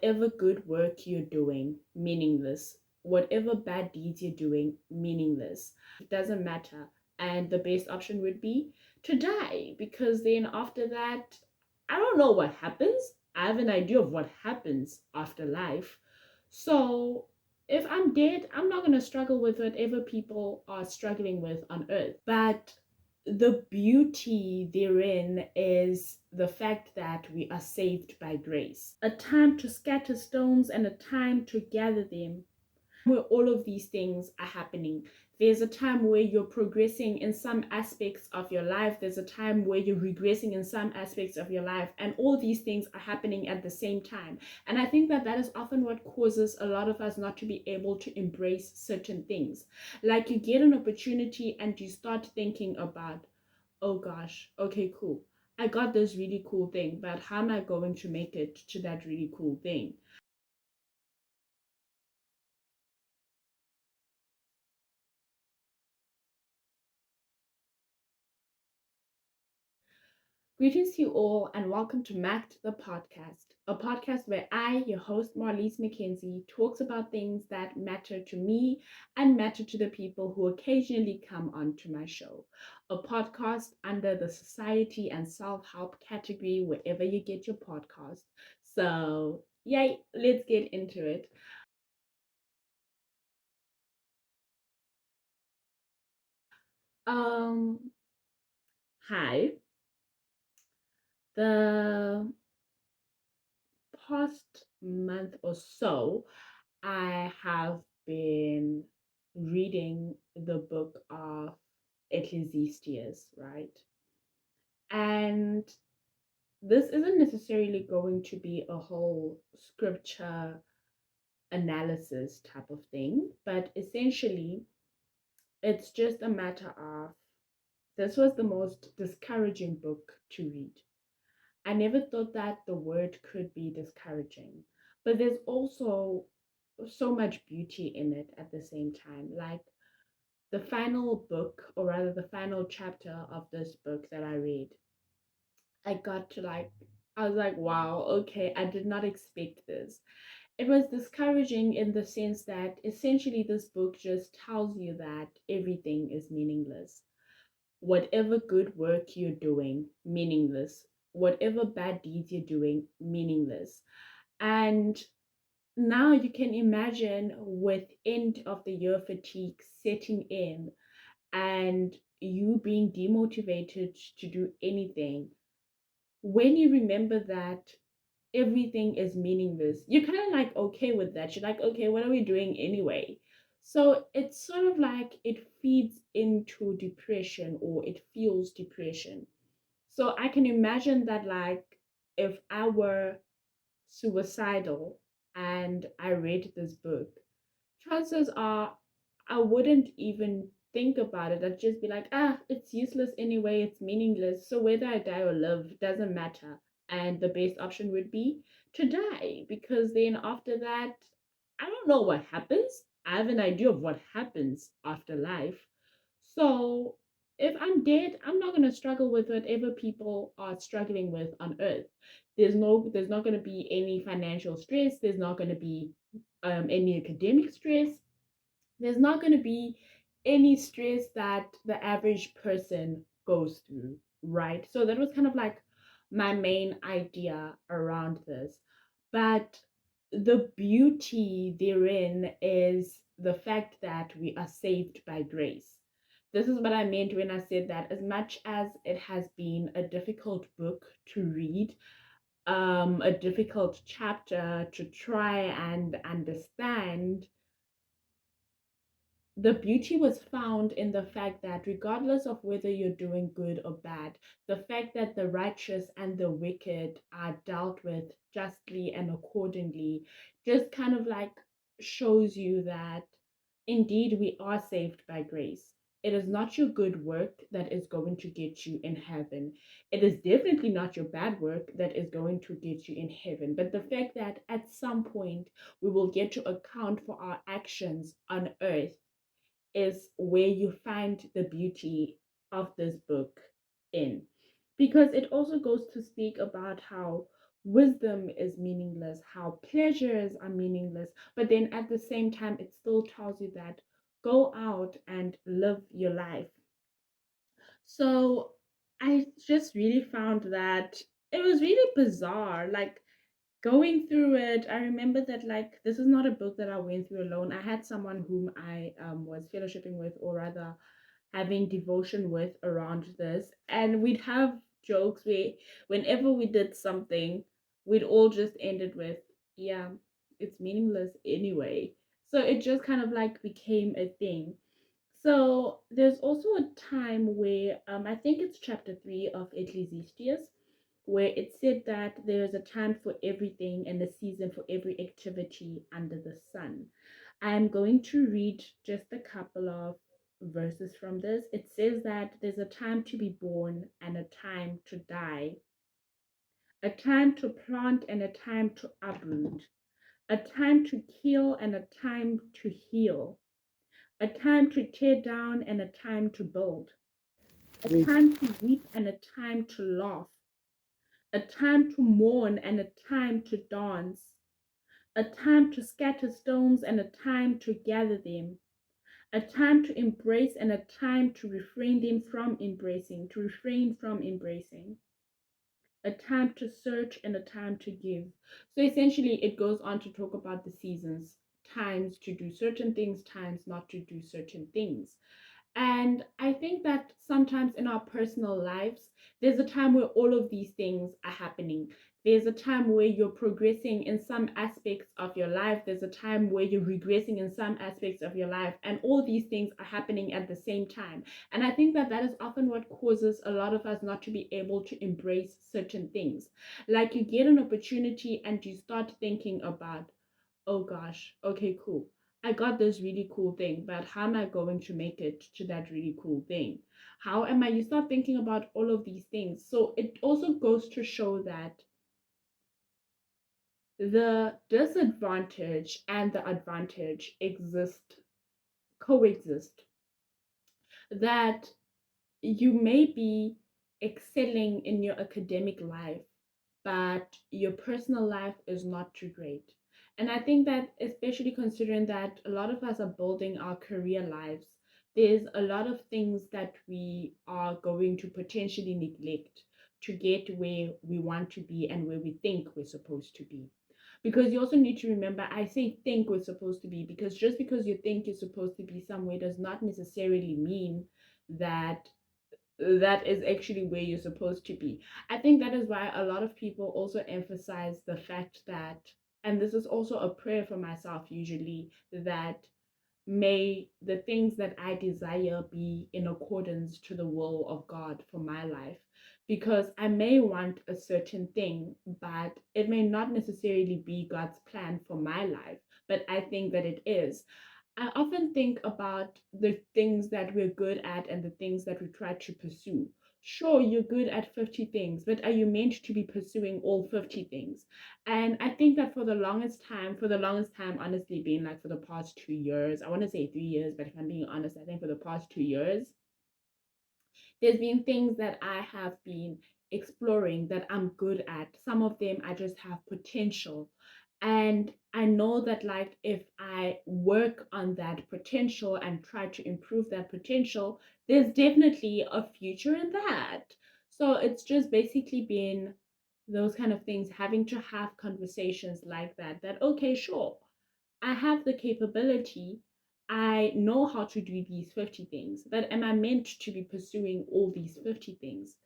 whatever good work you're doing, meaningless. Whatever bad deeds you're doing, meaningless. It doesn't matter. And the best option would be to die, because then after that, I don't know what happens. I have an idea of what happens after life. So if I'm dead, I'm not going to struggle with whatever people are struggling with on earth. But the beauty therein is the fact that we are saved by grace. A time to scatter stones and a time to gather them, where all of these things are happening. There's a time where you're progressing in some aspects of your life. There's a time where you're regressing in some aspects of your life. And all these things are happening at the same time. And I think that that is often what causes a lot of us not to be able to embrace certain things. Like you get an opportunity and you start thinking about, oh gosh, okay, cool. I got this really cool thing, but how am I going to make it to that really cool thing? Greetings to you all, and welcome to Macked the Podcast, a podcast where I, your host Marlice McKenzie, talks about things that matter to me and matter to the people who occasionally come onto my show. A podcast under the society and self-help category wherever you get your podcast. So, yay, let's get into it. Um, Hi. The past month or so, I have been reading the book of Ecclesiastes, right? And this isn't necessarily going to be a whole scripture analysis type of thing, but essentially, it's just a matter of this was the most discouraging book to read. I never thought that the word could be discouraging, but there's also so much beauty in it at the same time. Like the final book, or rather the final chapter of this book that I read, I got to like, I was like, wow, okay, I did not expect this. It was discouraging in the sense that essentially this book just tells you that everything is meaningless. Whatever good work you're doing, meaningless. Whatever bad deeds you're doing, meaningless. And now you can imagine with end of the year fatigue setting in and you being demotivated to do anything. When you remember that everything is meaningless, you're kind of like okay with that. You're like, okay, what are we doing anyway? So it's sort of like it feeds into depression, or it fuels depression. So I can imagine that, like, if I were suicidal and I read this book, chances are I wouldn't even think about it. I'd just be like, ah, it's useless anyway, it's meaningless. So whether I die or live doesn't matter. And the best option would be to die, because then after that, I don't know what happens. I have an idea of what happens after life. So if I'm dead, I'm not going to struggle with whatever people are struggling with on earth. There's not going to be any financial stress. There's not going to be any academic stress. There's not going to be any stress that the average person goes through, right? So that was kind of like my main idea around this. But the beauty therein is the fact that we are saved by grace. This is what I meant when I said that as much as it has been a difficult book to read, a difficult chapter to try and understand, the beauty was found in the fact that regardless of whether you're doing good or bad, the fact that the righteous and the wicked are dealt with justly and accordingly just kind of like shows you that indeed we are saved by grace. It is not your good work that is going to get you in heaven. It is definitely not your bad work that is going to get you in heaven. But the fact that at some point we will get to account for our actions on earth is where you find the beauty of this book in. Because it also goes to speak about how wisdom is meaningless, how pleasures are meaningless. But then at the same time, it still tells you that go out and live your life. So I just really found that it was really bizarre. Like going through it, I remember that like this is not a book that I went through alone. I had someone whom I was fellowshipping with, or rather having devotion with around this, and we'd have jokes where whenever we did something, we'd all just end it with, yeah, it's meaningless anyway. So it just kind of like became a thing. So there's also a time where I think it's chapter 3 of Ecclesiastes, where it said that there's a time for everything and a season for every activity under the sun. I'm going to read just a couple of verses from this. It says that there's a time to be born and a time to die, a time to plant and a time to uproot, a time to kill and a time to heal, a time to tear down and a time to build, a time to weep and a time to laugh, a time to mourn and a time to dance, a time to scatter stones and a time to gather them, a time to embrace and a time to refrain from embracing, a time to search and a time to give. So essentially, it goes on to talk about the seasons, times to do certain things, times not to do certain things. And I think that sometimes in our personal lives, there's a time where all of these things are happening. There's a time where you're progressing in some aspects of your life. There's a time where you're regressing in some aspects of your life. And all these things are happening at the same time. And I think that that is often what causes a lot of us not to be able to embrace certain things. Like you get an opportunity and you start thinking about, oh gosh, okay, cool. I got this really cool thing, but how am I going to make it to that really cool thing? How am I? You start thinking about all of these things. So it also goes to show that the disadvantage and the advantage coexist. That you may be excelling in your academic life, but your personal life is not too great. And I think that, especially considering that a lot of us are building our career lives, there's a lot of things that we are going to potentially neglect to get where we want to be and where we think we're supposed to be. Because you also need to remember, I say think we're supposed to be, because just because you think you're supposed to be somewhere does not necessarily mean that that is actually where you're supposed to be. I think that is why a lot of people also emphasize the fact that, and this is also a prayer for myself usually, that may the things that I desire be in accordance to the will of God for my life. Because I may want a certain thing, but it may not necessarily be God's plan for my life, but I think that it is. I often think about the things that we're good at and the things that we try to pursue. Sure, you're good at 50 things, but are you meant to be pursuing all 50 things? And I think that for the longest time, honestly, being like for the past 2 years, I want to say 3 years, but if I'm being honest, I think for the past 2 years, there's been things that I have been exploring that I'm good at. Some of them I just have potential. And I know that, like, if I work on that potential and try to improve that potential, there's definitely a future in that. So it's just basically been those kind of things, having to have conversations like that, that, okay, sure, I have the capability. I know how to do these 50 things, but am I meant to be pursuing all these 50 things?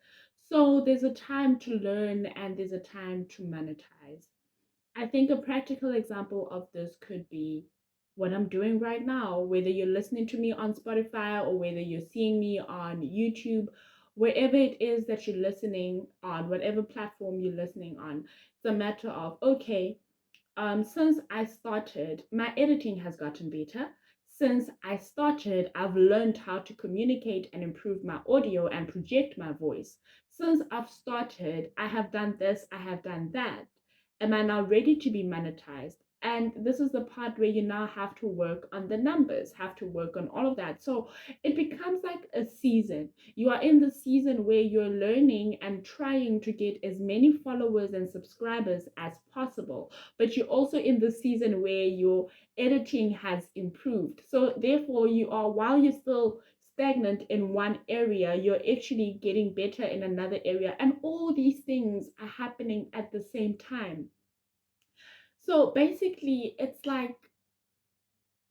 So there's a time to learn and there's a time to monetize. I think a practical example of this could be what I'm doing right now, whether you're listening to me on Spotify or whether you're seeing me on YouTube, wherever it is that you're listening on, whatever platform you're listening on. It's a matter of, okay, since I started, my editing has gotten better. Since I started, I've learned how to communicate and improve my audio and project my voice. Since I've started, I have done this, I have done that. Am I now ready to be monetized? And this is the part where you now have to work on the numbers, have to work on all of that. So it becomes like a season. You are in the season where you're learning and trying to get as many followers and subscribers as possible. But you're also in the season where your editing has improved. So therefore, you are, while you're still stagnant in one area, you're actually getting better in another area. And all these things are happening at the same time. So basically, it's like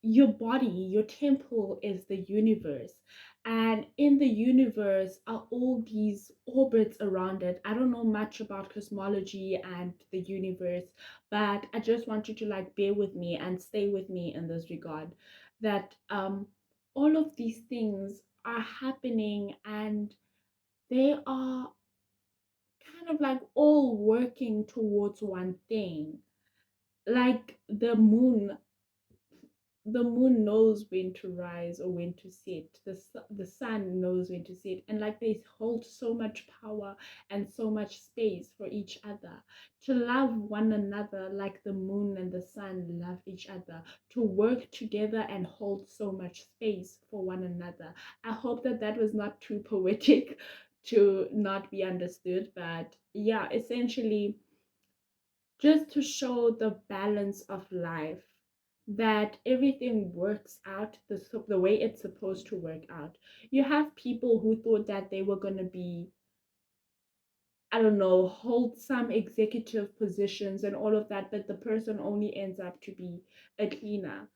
your body, your temple is the universe. And in the universe are all these orbits around it. I don't know much about cosmology and the universe, but I just want you to like bear with me and stay with me in this regard that all of these things are happening and they are kind of like all working towards one thing. Like the moon knows when to rise or when to set. The sun knows when to set, and like they hold so much power and so much space for each other. To love one another like the moon and the sun love each other, to work together and hold so much space for one another. I hope that that was not too poetic to not be understood, but yeah, essentially just to show the balance of life, that everything works out the way it's supposed to work out. You have people who thought that they were going to be, I don't know, hold some executive positions and all of that, but the person only ends up to be a cleaner.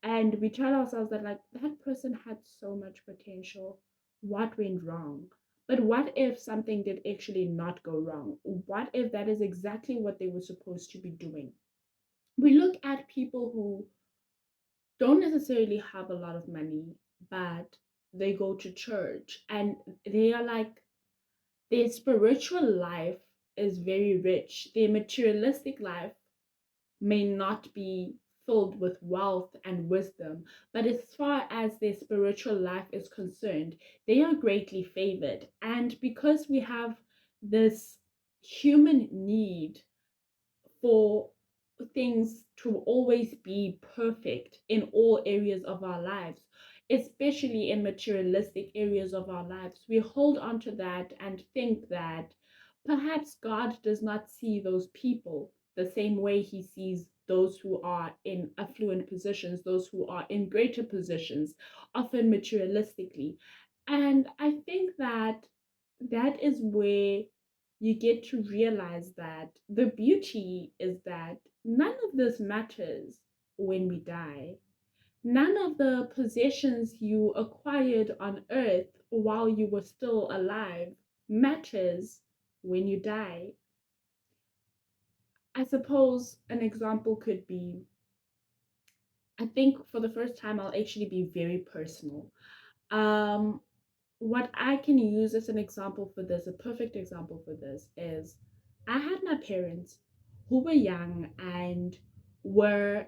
And we tell ourselves that, like, that person had so much potential. What went wrong? But what if something did actually not go wrong? What if that is exactly what they were supposed to be doing? We look at people who don't necessarily have a lot of money, but they go to church and they are like, their spiritual life is very rich. Their materialistic life may not be filled with wealth and wisdom, but as far as their spiritual life is concerned, they are greatly favored. And because we have this human need for things to always be perfect in all areas of our lives, especially in materialistic areas of our lives. We hold on to that and think that perhaps God does not see those people the same way he sees those who are in affluent positions, those who are in greater positions, often materialistically. And I think that that is where you get to realize that the beauty is that none of this matters when we die. None of the possessions you acquired on earth while you were still alive matters when you die. I suppose an example could be, I think for the first time, I'll actually be very personal. Um, what I can use as an example for this, a perfect example for this, is I had my parents who were young and were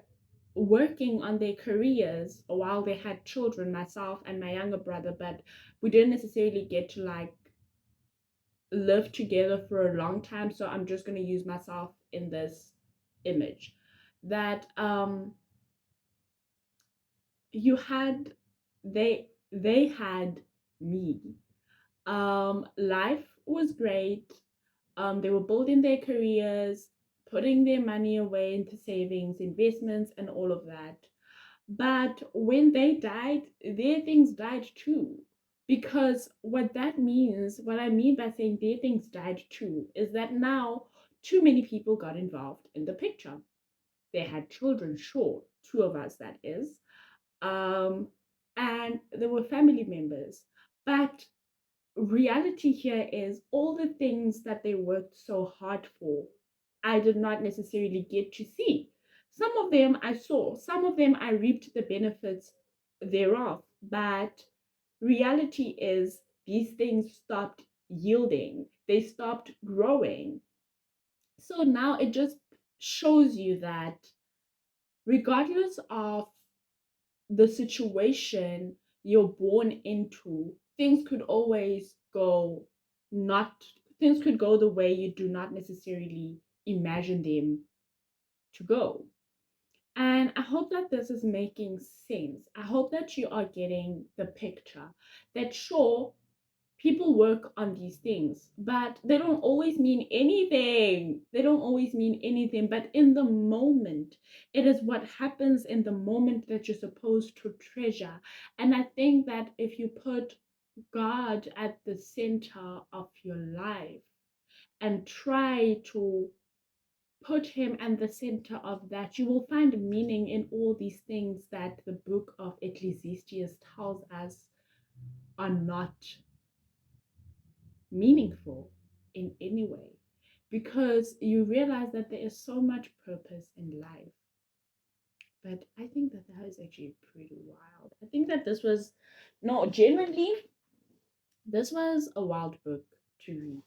working on their careers while they had children, myself and my younger brother, but we didn't necessarily get to like live together for a long time. So I'm just going to use myself in this image that you had they had me. Life was great. They were building their careers, putting their money away into savings, investments, and all of that. But when they died, their things died too. Because what that means, what I mean by saying their things died too, is that now too many people got involved in the picture. They had children, sure, two of us, that is. Um, and there were family members. But reality here is all the things that they worked so hard for, I did not necessarily get to see. Some of them I saw, some of them I reaped the benefits thereof, but reality is these things stopped yielding, they stopped growing. So now it just shows you that regardless of the situation you're born into, things could always not things could go the way you do not necessarily imagine them to go. And I hope that this is making sense. I hope that you are getting the picture. That sure, people work on these things, but they don't always mean anything. They don't always mean anything. But in the moment, it is what happens in the moment that you're supposed to treasure. And I think that if you put God at the center of your life and try to put him at the center of that, you will find meaning in all these things that the book of Ecclesiastes tells us are not meaningful in any way, because you realize that there is so much purpose in life. But I think that that is actually pretty wild. I think that this was, no, genuinely, this was a wild book to read.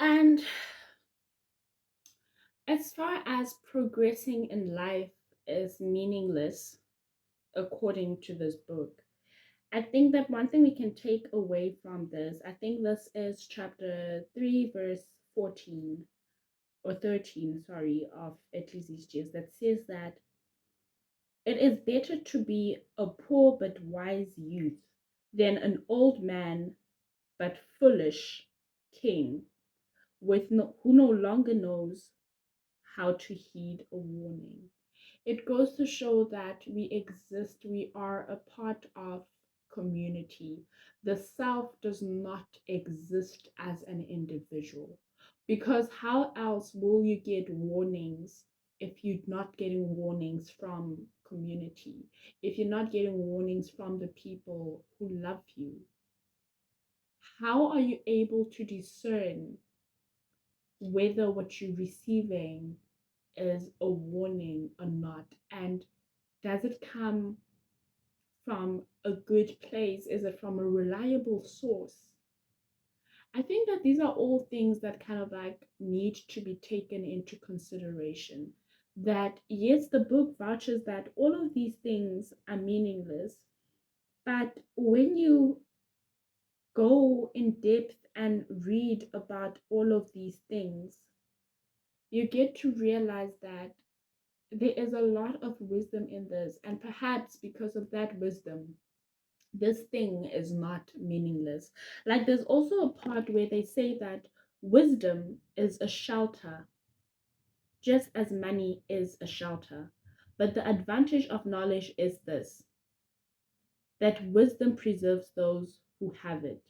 And as far as progressing in life is meaningless, according to this book, I think that one thing we can take away from this, I think this is chapter 3, verse 14 or 13, sorry, of Ecclesiastes, that says that it is better to be a poor but wise youth than an old man but foolish king who no longer knows how to heed a warning. It goes to show that we exist, we are a part of community. The self does not exist as an individual, because how else will you get warnings if you're not getting warnings from community, if you're not getting warnings from the people who love you? How are you able to discern whether what you're receiving is a warning or not? And does it come from a good place? Is it from a reliable source? I think that these are all things that kind of like need to be taken into consideration. That yes, the book vouches that all of these things are meaningless, but when you go in depth and read about all of these things, you get to realize that there is a lot of wisdom in this, and perhaps because of that wisdom, this thing is not meaningless. Like there's also a part where they say that wisdom is a shelter, just as money is a shelter. But the advantage of knowledge is this, that wisdom preserves those who have it.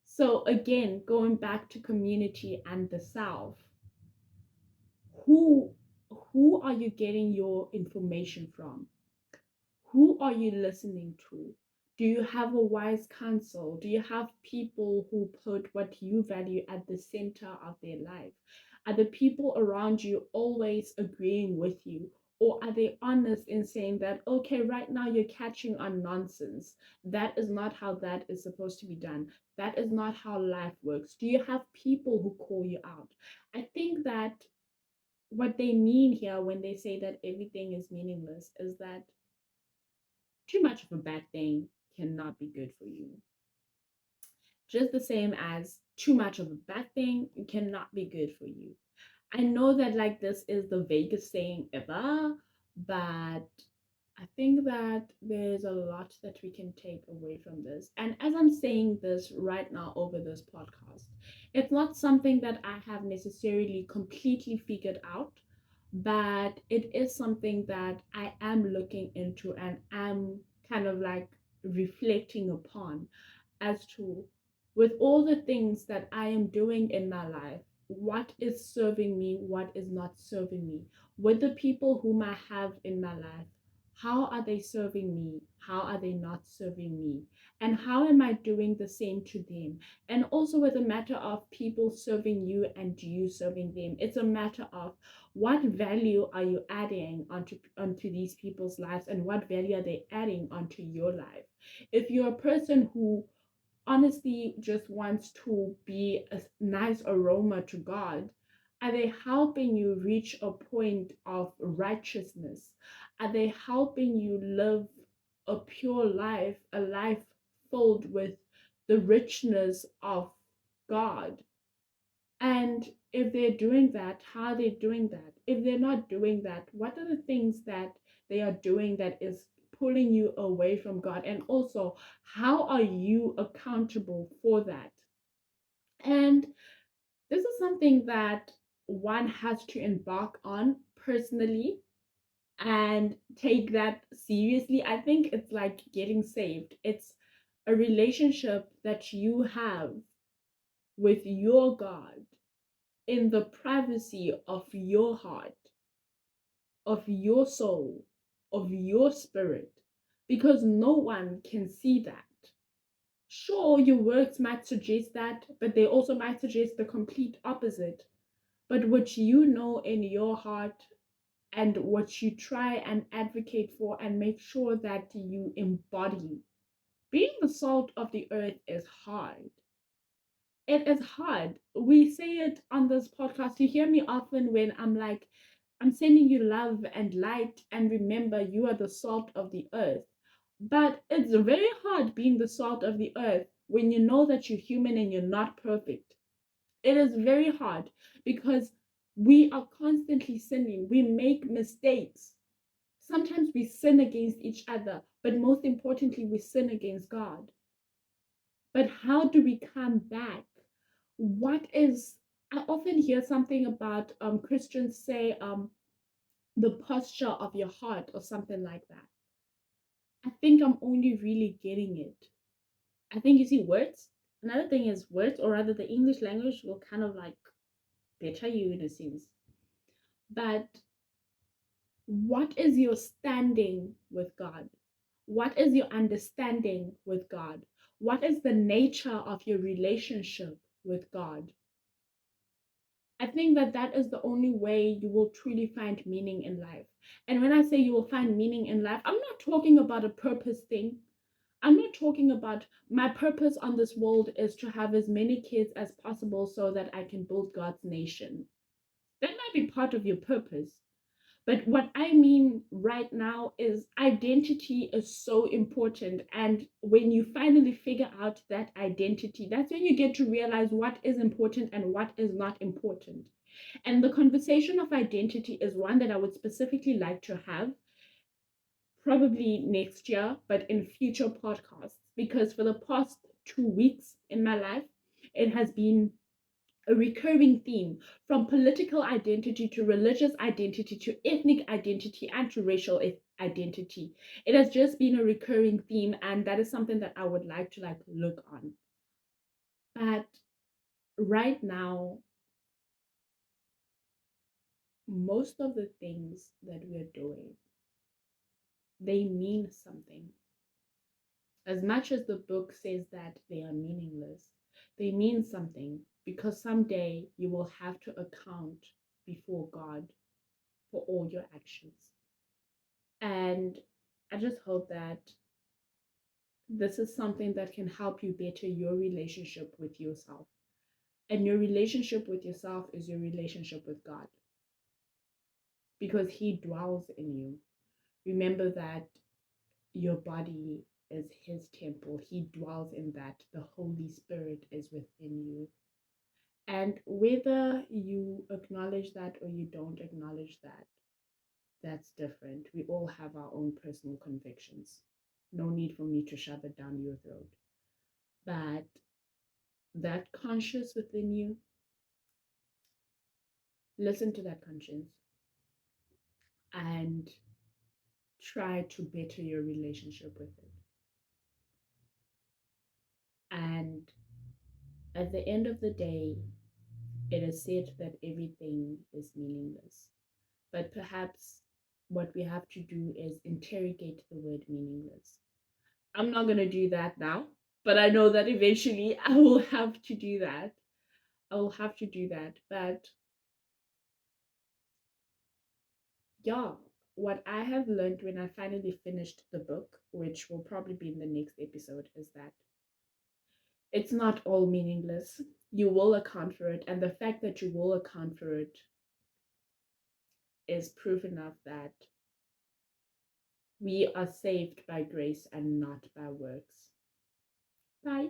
So again, going back to community and the self, who who are you getting your information from? Who are you listening to? Do you have a wise counsel? Do you have people who put what you value at the center of their life? Are the people around you always agreeing with you? Or are they honest in saying that, okay, right now you're catching on nonsense? That is not how that is supposed to be done. That is not how life works. Do you have people who call you out? I think that what they mean here when they say that everything is meaningless is that too much of a bad thing cannot be good for you. Just the same as too much of a bad thing cannot be good for you. I know that like this is the vaguest saying ever, but I think that there's a lot that we can take away from this. And as I'm saying this right now over this podcast, it's not something that I have necessarily completely figured out, but it is something that I am looking into and am kind of like reflecting upon as to, with all the things that I am doing in my life, what is serving me, what is not serving me, with the people whom I have in my life, How are they serving me? How are they not serving me? And how am I doing the same to them? And also, with a matter of people serving you and you serving them, it's a matter of what value are you adding onto these people's lives, and what value are they adding onto your life? If you're a person who honestly just wants to be a nice aroma to God, are they helping you reach a point of righteousness? Are they helping you live a pure life, a life filled with the richness of God? And if they're doing that, how are they doing that? If they're not doing that, what are the things that they are doing that is pulling you away from God? And also, how are you accountable for that? And this is something that one has to embark on personally and take that seriously. I think it's like getting saved. It's a relationship that you have with your God in the privacy of your heart, of your soul, of your spirit, because no one can see that. Sure, your words might suggest that, but they also might suggest the complete opposite. But what you know in your heart and what you try and advocate for and make sure that you embody. Being the salt of the earth is hard. It is hard. We say it on this podcast. You hear me often when I'm like, I'm sending you love and light, and remember, you are the salt of the earth. But it's very hard being the salt of the earth when you know that you're human and you're not perfect. It is very hard because we are constantly sinning. We make mistakes. Sometimes we sin against each other, but most importantly, we sin against God. But how do we come back? What is, I often hear something about Christians say the posture of your heart or something like that. I think I'm only really getting it. I think you see words. Another thing is words, or rather the English language will kind of like better you in a sense. But what is your standing with God? What is your understanding with God? What is the nature of your relationship with God? I think that that is the only way you will truly find meaning in life. And when I say you will find meaning in life, I'm not talking about a purpose thing. I'm not talking about my purpose on this world is to have as many kids as possible so that I can build God's nation. That might be part of your purpose. But what I mean right now is identity is so important. And when you finally figure out that identity, that's when you get to realize what is important and what is not important. And the conversation of identity is one that I would specifically like to have probably next year, but in future podcasts, because for the past 2 weeks in my life, it has been a recurring theme from political identity to religious identity to ethnic identity and to racial identity. It has just been a recurring theme, and that is something that I would like to like look on. But right now, most of the things that we're doing, they mean something. As much as the book says that they are meaningless, they mean something because someday you will have to account before God for all your actions. And I just hope that this is something that can help you better your relationship with yourself. And your relationship with yourself is your relationship with God because He dwells in you. Remember that your body is His temple, He dwells in that. The Holy Spirit is within you. And whether you acknowledge that or you don't acknowledge that, that's different. We all have our own personal convictions. No need for me to shove it down your throat. But that conscience within you, listen to that conscience and try to better your relationship with it. And at the end of the day, it is said that everything is meaningless. But perhaps what we have to do is interrogate the word meaningless. I'm not going to do that now, but I know that eventually I will have to do that. I will have to do that. But yeah, what I have learned when I finally finished the book, which will probably be in the next episode, is that it's not all meaningless. You will account for it. And the fact that you will account for it is proof enough that we are saved by grace and not by works. Bye.